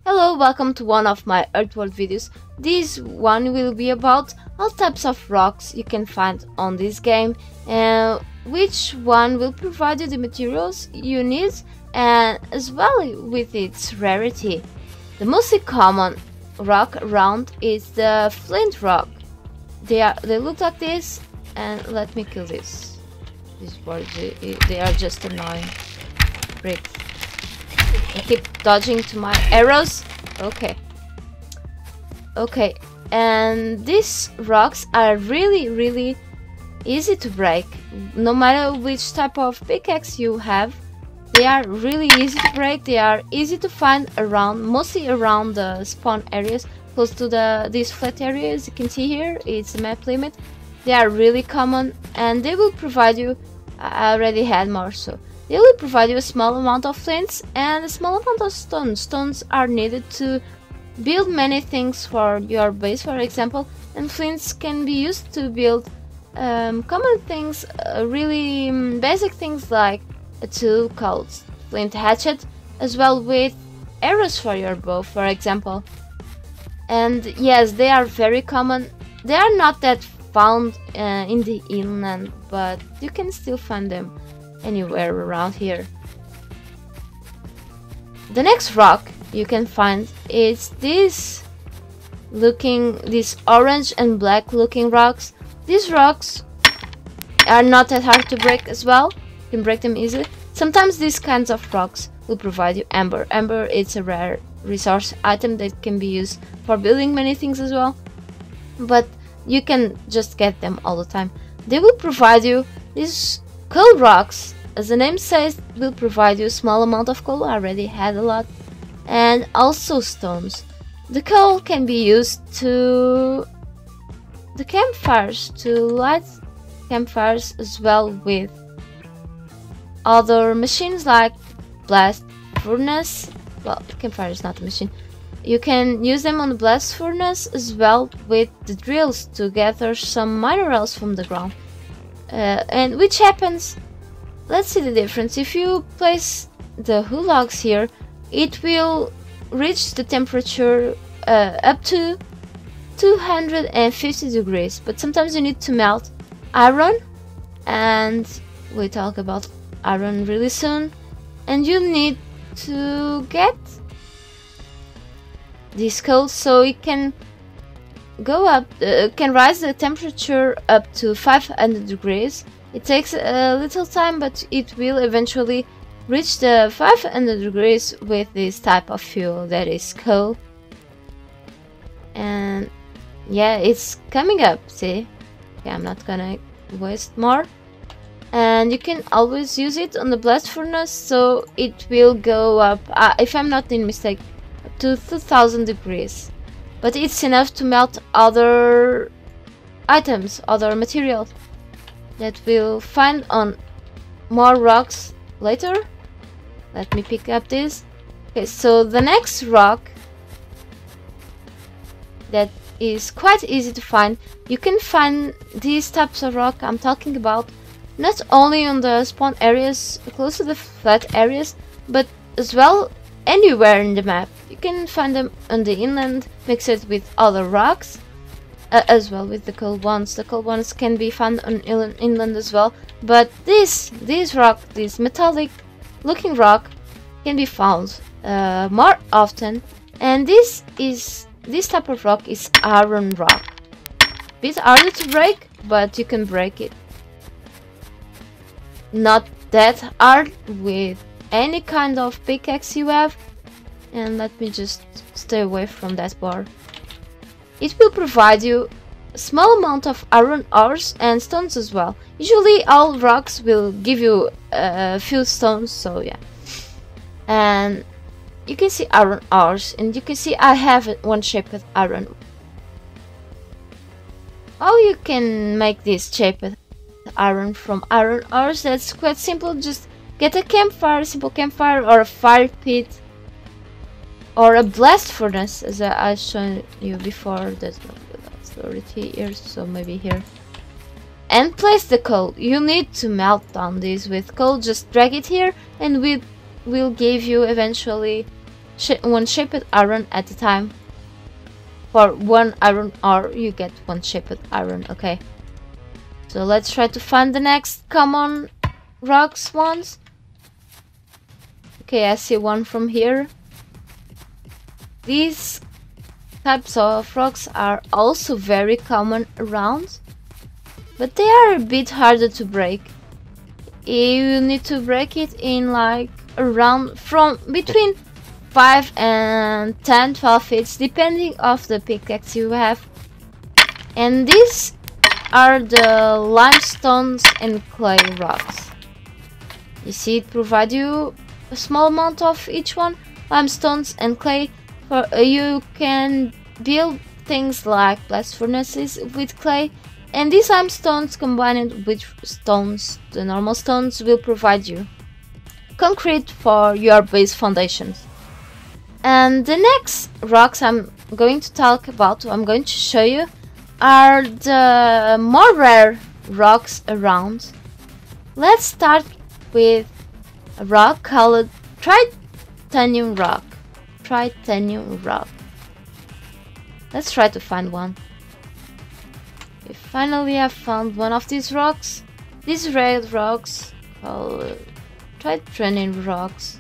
Hello, welcome to one of my Hurtworld videos. This one will be about all types of rocks you can find on this game, and which one will provide you the materials you need, and as well with its rarity. The most common rock around is the flint rock. They look like this, and let me kill this. These birds, they are just annoying. Bricks. I keep dodging to my arrows. Okay, and these rocks are really easy to break. No matter which type of pickaxe you have, they are really easy to break. They are easy to find around, mostly around the spawn areas, close to these flat areas. You can see here, it's a map limit. They are really common, and they will provide you, I already had more, so they will provide you a small amount of flints and a small amount of stones. Stones are needed to build many things for your base, for example, and flints can be used to build common things, really basic things like a tool called flint hatchet, as well with arrows for your bow, for example. And yes, they are very common. They are not that found in the inland, but you can still find them anywhere around here. The next rock you can find is these orange and black looking rocks. These rocks are not that hard to break as well. You can break them easily. Sometimes these kinds of rocks will provide you amber. Amber is a rare resource item that can be used for building many things as well, but you can just get them all the time. They will provide you these coal rocks. As the name says, will provide you a small amount of coal. I already had a lot. And also stones. The coal can be used to the campfires, to light campfires, as well with other machines like blast furnace. Well, campfire is not a machine. You can use them on the blast furnace, as well with the drills to gather some minerals from the ground. And which happens, let's see the difference. If you place the logs here, it will reach the temperature up to 250 degrees, but sometimes you need to melt iron, and we talk about iron really soon, and you need to get this coal so it can go up, can rise the temperature up to 500 degrees. It takes a little time, but it will eventually reach the 500 degrees with this type of fuel, that is coal. And yeah, it's coming up, see? Okay, I'm not gonna waste more. And you can always use it on the blast furnace, so it will go up, if I'm not in mistake, up to 2000 degrees. But it's enough to melt other items, other materials that we'll find on more rocks later. Let me pick up this. Okay, so the next rock that is quite easy to find. You can find these types of rock I'm talking about not only on the spawn areas close to the flat areas, but as well anywhere in the map. You can find them on the inland, mixed with other rocks, as well with the coal ones. The coal ones can be found on inland as well, but this rock, this metallic looking rock, can be found more often, and this type of rock is iron rock. Bit harder to break, but you can break it. Not that hard with any kind of pickaxe you have. And let me just stay away from that bar. It will provide you a small amount of iron ores and stones as well. Usually all rocks will give you a few stones, so yeah. And you can see iron ores, and you can see I have one shaped iron. How you can make this shaped iron from iron ores? That's quite simple. Just get a campfire, simple campfire, or a fire pit, or a blast furnace, as I showed you before. There's no rarity here, so maybe here. And place the coal. You need to melt down this with coal. Just drag it here, and with will give you eventually one shaped iron at a time. For 1 iron ore you get 1 shaped iron. Okay, so let's try to find the next common rocks ones. Okay, I see one from here. These types of rocks are also very common around, but they are a bit harder to break. You need to break it in like around from between 5 and 10-12 feet depending of the pickaxe you have. And these are the limestones and clay rocks. You see, it provides you a small amount of each one. Limestones and clay, for you can build things like blast furnaces with clay, and these limestones combined with stones, the normal stones, will provide you concrete for your base foundations. And the next rocks I'm going to talk about, I'm going to show you, are the more rare rocks around. Let's start with a rock called titanium rock. Titanium rock. Let's try to find one. Okay, finally I found one of these rocks. These red rocks, called titanium rocks,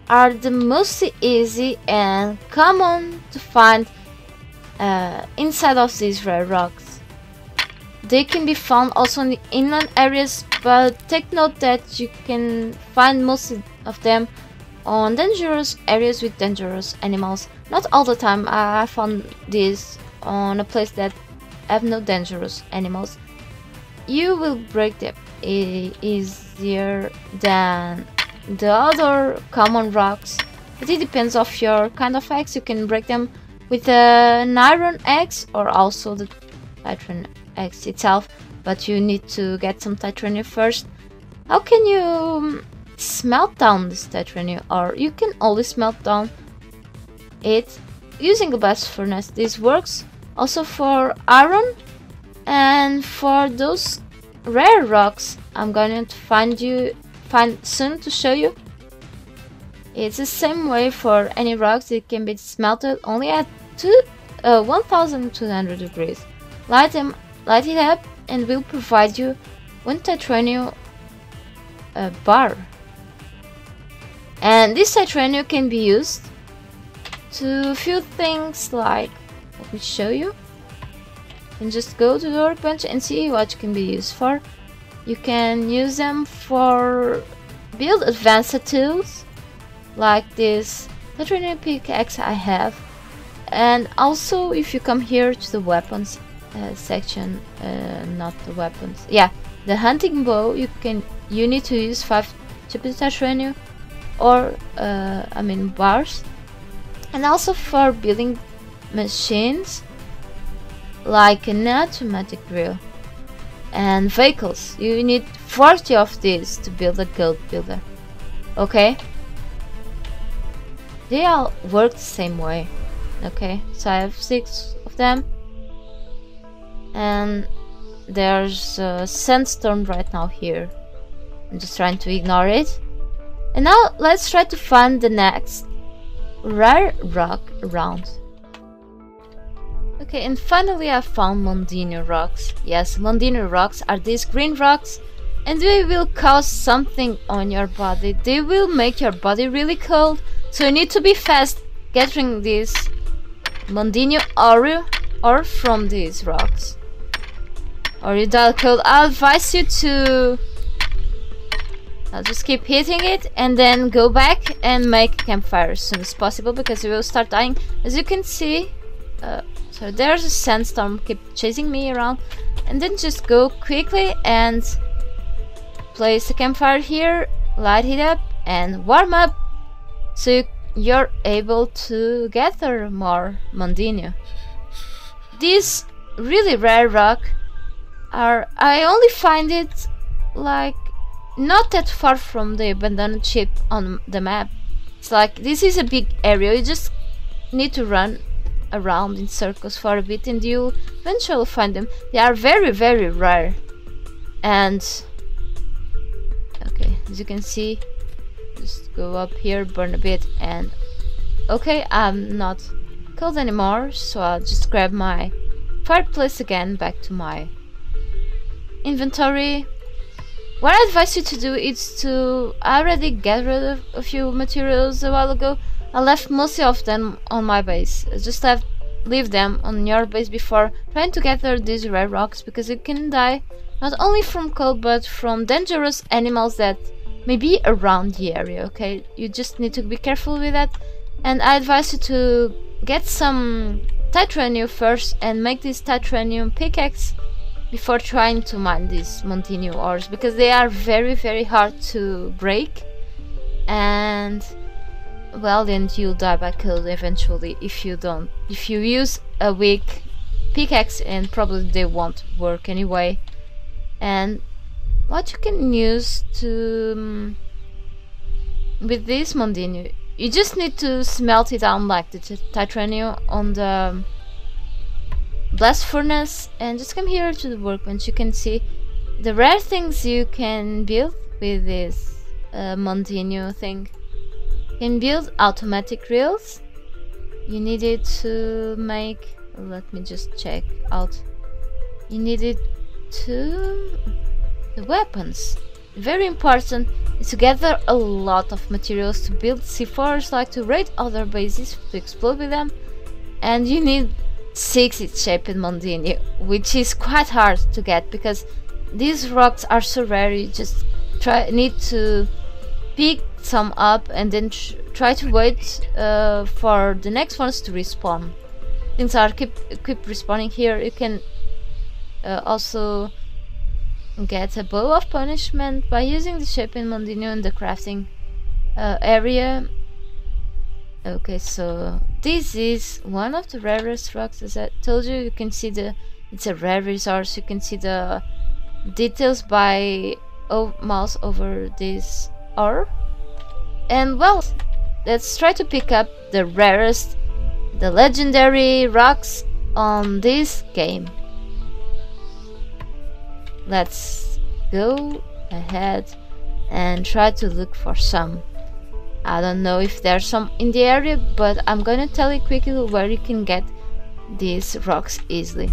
are the most easy and common to find inside of these rare rocks. They can be found also in the inland areas, but take note that you can find most of them on dangerous areas with dangerous animals. Not all the time. I found this on a place that have no dangerous animals. You will break them easier than the other common rocks, but it depends of your kind of axe. You can break them with an iron axe or also the titanium axe itself, but you need to get some titanium first. How can you smelt down this titanium? Or you can always smelt down it using a blast furnace. This works also for iron, and for those rare rocks I'm going to find soon to show you. It's the same way for any rocks. It can be smelted only at 1200 degrees. Light it up and will provide you 1 titanium bar. And this titanium can be used to few things like, let me show you. You can just go to the workbench and see what you can be used for. You can use them for build advanced tools like this titanium pickaxe I have, and also if you come here to the weapons section, not the weapons, yeah, the hunting bow, you need to use 5 chips titanium or bars, and also for building machines like an automatic drill and vehicles. You need 40 of these to build a gold builder. Okay, they all work the same way. Okay, so I have 6 of them, and there's a sandstorm right now here. I'm just trying to ignore it. And now let's try to find the next rare rock around. Okay, and finally I found Mondino rocks. Yes, Mondino rocks are these green rocks, and they will cause something on your body. They will make your body really cold, so you need to be fast gathering this Mondino ore from these rocks, or you die cold. I'll advise you to just keep hitting it and then go back and make a campfire as soon as possible, because you will start dying. As you can see, so there's a sandstorm keep chasing me around, and then just go quickly and place a campfire here, light it up and warm up, so you're able to gather more Mondino. This really rare rock I only find it like not that far from the abandoned ship on the map. It's like this is a big area. You just need to run around in circles for a bit and you'll eventually find them. They are very, very rare. And okay, as you can see, Just go up here, burn a bit, and okay, I'm not cold anymore, so I'll just grab my fireplace again, back to my inventory. What I advise you to do is to... I already get rid of a few materials a while ago. I left most of them on my base. Just leave them on your base before trying to gather these rare rocks, because you can die not only from cold but from dangerous animals that may be around the area, okay? You just need to be careful with that, and I advise you to get some titanium first and make this titanium pickaxe before trying to mine these mountain ores, because they are very hard to break, and well, then you'll die by cold eventually if you use a weak pickaxe, and probably they won't work anyway. And what you can use to with this mountain, you just need to smelt it down like the titanium on the blast furnace, and just come here to the workbench. You can see the rare things you can build with this mountain thing. You can build automatic reels. You need it to make, let me just check out, you need it to the weapons. Very important is to gather a lot of materials to build C4s, like to raid other bases, to explode with them, and you need 6 shaped mountain, which is quite hard to get because these rocks are so rare. You just need to pick some up and then try to wait for the next ones to respawn. Things are keep respawning here. You can also get a bow of punishment by using the shaping mountain in the crafting area. Okay, so this is one of the rarest rocks, as I told you. You can see it's a rare resource. You can see the details by mouse over this ore. And well, let's try to pick up the rarest, the legendary rocks on this game. Let's go ahead and try to look for some. I don't know if there's some in the area, but I'm gonna tell you quickly where you can get these rocks easily.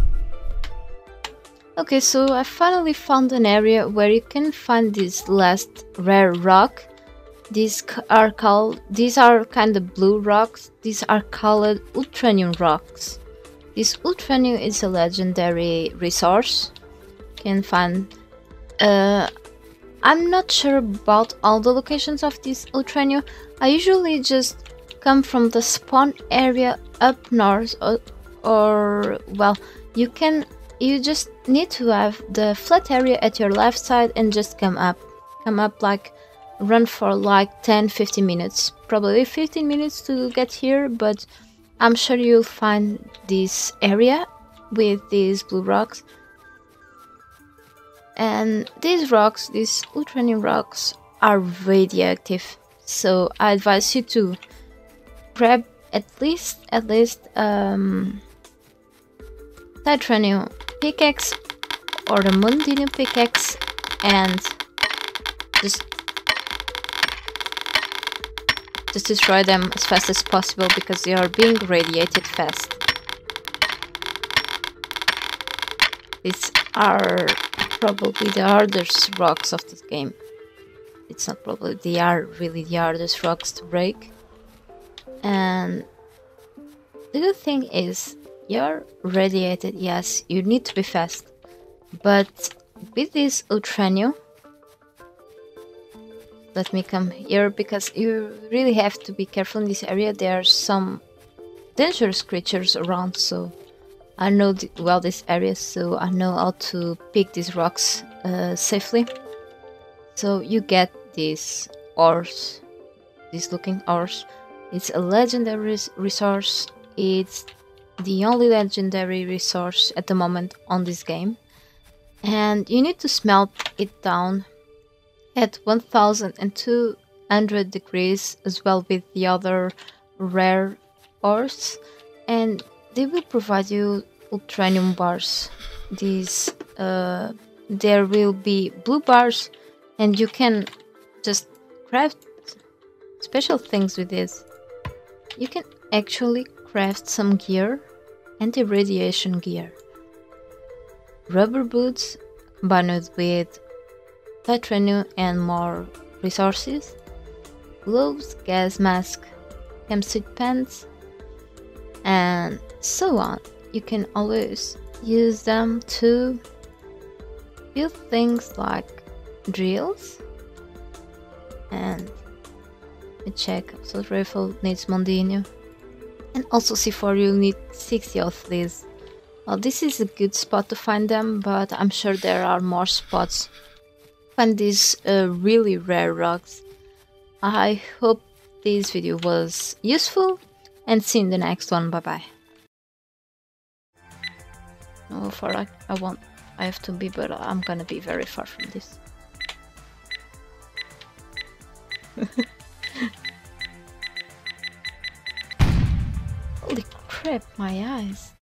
Okay, so I finally found an area where you can find this last rare rock. These are kind of blue rocks. These are called ultranium rocks. This ultranium is a legendary resource. You can find I'm not sure about all the locations of this ultranium. I usually just come from the spawn area up north, or well, you just need to have the flat area at your left side and just come up like run for like 10-15 minutes, probably 15 minutes to get here, but I'm sure you'll find this area with these blue rocks. And these rocks, these ultranium rocks, are radioactive, so I advise you to grab at least titanium pickaxe or the mountain pickaxe and just destroy them as fast as possible, because they are being radiated fast. These are probably the hardest rocks of this game. It's not probably, they are really the hardest rocks to break. And the good thing is, you're radiated, yes, you need to be fast, but with this ultranium, let me come here, because you really have to be careful in this area. There are some dangerous creatures around, so I know well this area, so I know how to pick these rocks safely. So you get these ores, these looking ores. It's a legendary resource. It's the only legendary resource at the moment on this game, and you need to smelt it down at 1200 degrees, as well with the other rare ores, and they will provide you ultranium bars. These there will be blue bars, and you can just craft special things with this. You can actually craft some gear, anti-radiation gear. Rubber boots combined with titanium and more resources. Gloves, gas mask, chemsuit pants, and so on. You can always use them to build things like drills. And let me check. Assault rifle needs Mondino. And also C4 you'll need 60 of these. Well, this is a good spot to find them, but I'm sure there are more spots. Find these really rare rocks. I hope this video was useful, and see you in the next one. Bye bye. No, I have to be, but I'm gonna be very far from this. Holy crap, my eyes.